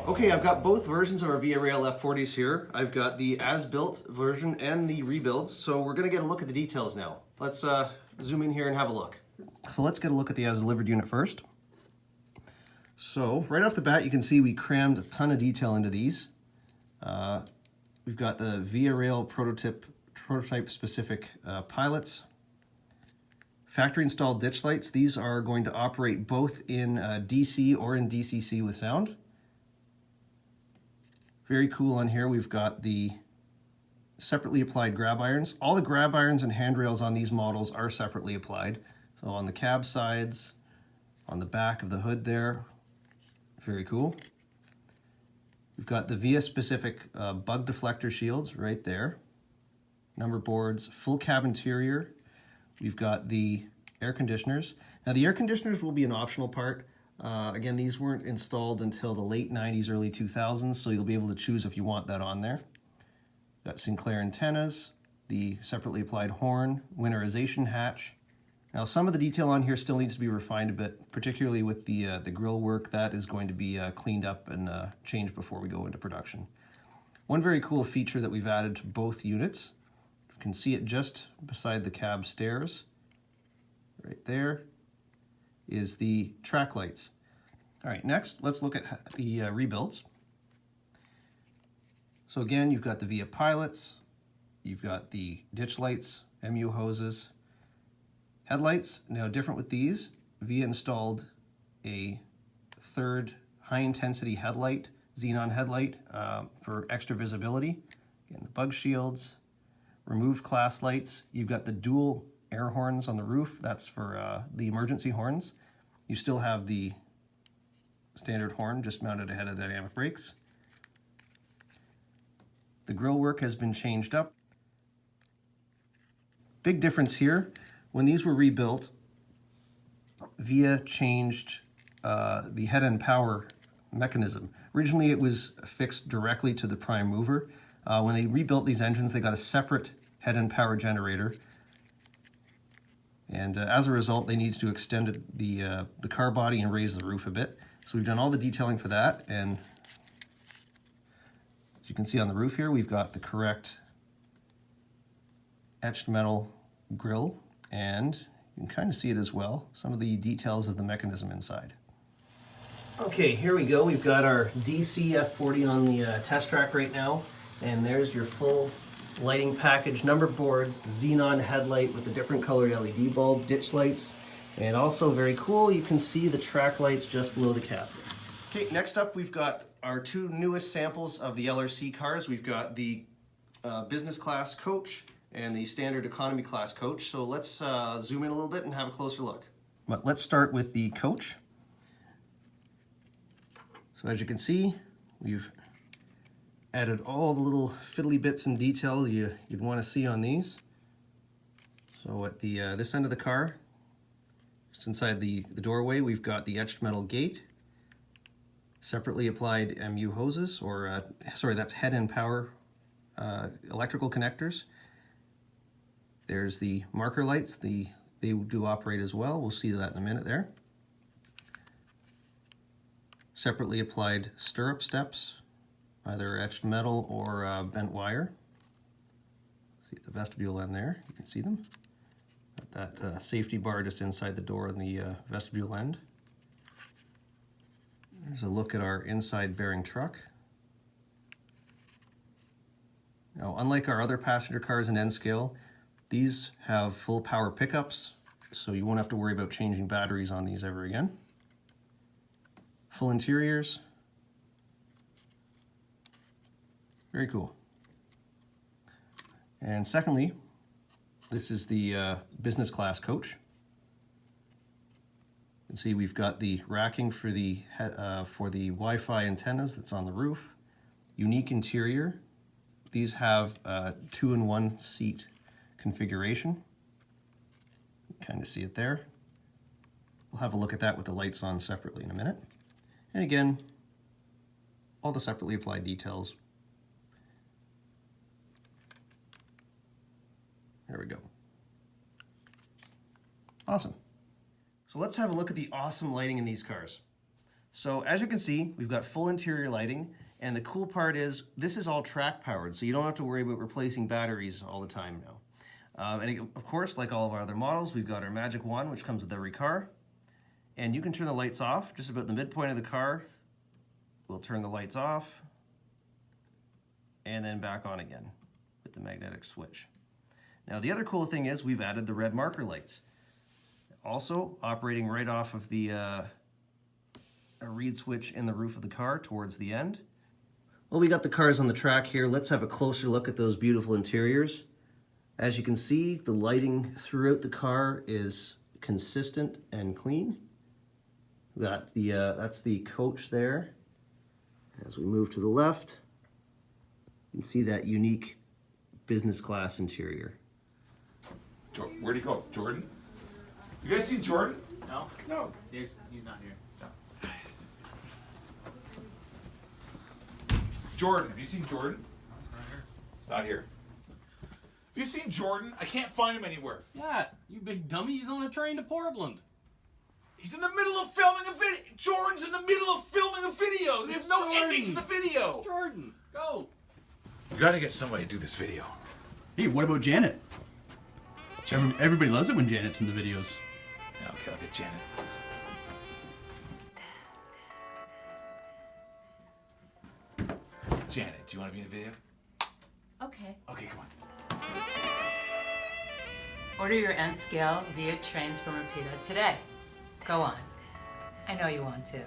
Okay, I've got both versions of our Via Rail F40s here. I've got the as-built version and the rebuilds, so we're gonna get a look at the details now. Let's zoom in here and have a look. So let's get a look at the as-delivered unit first. So right off the bat, you can see we crammed a ton of detail into these. We've got the Via Rail prototype specific pilots. Factory installed ditch lights. These are going to operate both in DC or in DCC with sound. Very cool on here, we've got the separately applied grab irons. All the grab irons and handrails on these models are separately applied. So on the cab sides, on the back of the hood there, very cool. We've got the Via specific bug deflector shields right there. Number boards, full cab interior. We've got the air conditioners. Now the air conditioners will be an optional part. Again, these weren't installed until the late 90s, early 2000s, so you'll be able to choose if you want that on there. Got Sinclair antennas, the separately applied horn, winterization hatch. Now some of the detail on here still needs to be refined a bit, particularly with the grille work. That is going to be cleaned up and changed before we go into production. One very cool feature that we've added to both units, you can see it just beside the cab stairs, right there, is the track lights. All right, next let's look at the rebuilds. So again, you've got the Via pilots, you've got the ditch lights, MU hoses, headlights. Now different with these, Via installed a third high intensity headlight, xenon headlight for extra visibility. Again, the bug shields, removed class lights. You've got the dual air horns on the roof. That's for the emergency horns. You still have the standard horn just mounted ahead of the dynamic brakes. The grille work has been changed up. Big difference here, when these were rebuilt, Via changed the head end power mechanism. Originally it was fixed directly to the prime mover. When they rebuilt these engines, they got a separate head end power generator. And as a result, they needed to extend the car body and raise the roof a bit. So we've done all the detailing for that. And as you can see on the roof here, we've got the correct etched metal grille. And you can kind of see it as well, some of the details of the mechanism inside. Okay, here we go. We've got our DC F40 on the test track right now. And there's your full lighting package, number boards, the xenon headlight with the different colored LED bulb, ditch lights, and also very cool, you can see the track lights just below the cab. Okay, next up we've got our two newest samples of the LRC cars. We've got the business class coach and the standard economy class coach. So let's zoom in a little bit and have a closer look. But let's start with the coach. So as you can see, we've added all the little fiddly bits and detail you'd want to see on these. So at the this end of the car, just inside the doorway, we've got the etched metal gate, separately applied MU hoses, or sorry, that's head end power electrical connectors. There's the marker lights, they do operate as well. We'll see that in a minute there. Separately applied stirrup steps, either etched metal or bent wire. See the vestibule end there, you can see them. Got that safety bar just inside the door in the vestibule end. There's a look at our inside bearing truck. Now, unlike our other passenger cars in N scale, these have full power pickups, so you won't have to worry about changing batteries on these ever again. Full interiors. Very cool. And secondly, this is the business class coach. You can see we've got the racking for the Wi-Fi antennas that's on the roof. Unique interior. These have 2-in-1 seat configuration. You can kind of see it there. We'll have a look at that with the lights on separately in a minute. And again, all the separately applied details. There we go. Awesome. So let's have a look at the awesome lighting in these cars. So as you can see, we've got full interior lighting, and the cool part is this is all track powered, so you don't have to worry about replacing batteries all the time now. Of course, like all of our other models, we've got our magic wand, which comes with every car. And you can turn the lights off just about the midpoint of the car. We'll turn the lights off and then back on again with the magnetic switch. Now the other cool thing is we've added the red marker lights. Also operating right off of the a reed switch in the roof of the car towards the end. Well, we got the cars on the track here. Let's have a closer look at those beautiful interiors. As you can see, the lighting throughout the car is consistent and clean. We got the that's the coach there. As we move to the left, you can see that unique business class interior. Where'd he go? Jordan? You guys seen Jordan? No. No. He's not here. No. Jordan, have you seen Jordan? No, he's not here. He's not here. Have you seen Jordan? I can't find him anywhere. Yeah, you big dummy. He's on a train to Portland. He's in the middle of filming a video. Jordan's in the middle of filming a video. There's no ending to the video. It's Jordan. Go. You gotta get somebody to do this video. Hey, what about Janet? Everybody loves it when Janet's in the videos. Yeah, okay, I'll get Janet. Janet, do you want to be in a video? Okay. Okay, come on. Order your nth scale via trains from Rapido today. Go on. I know you want to.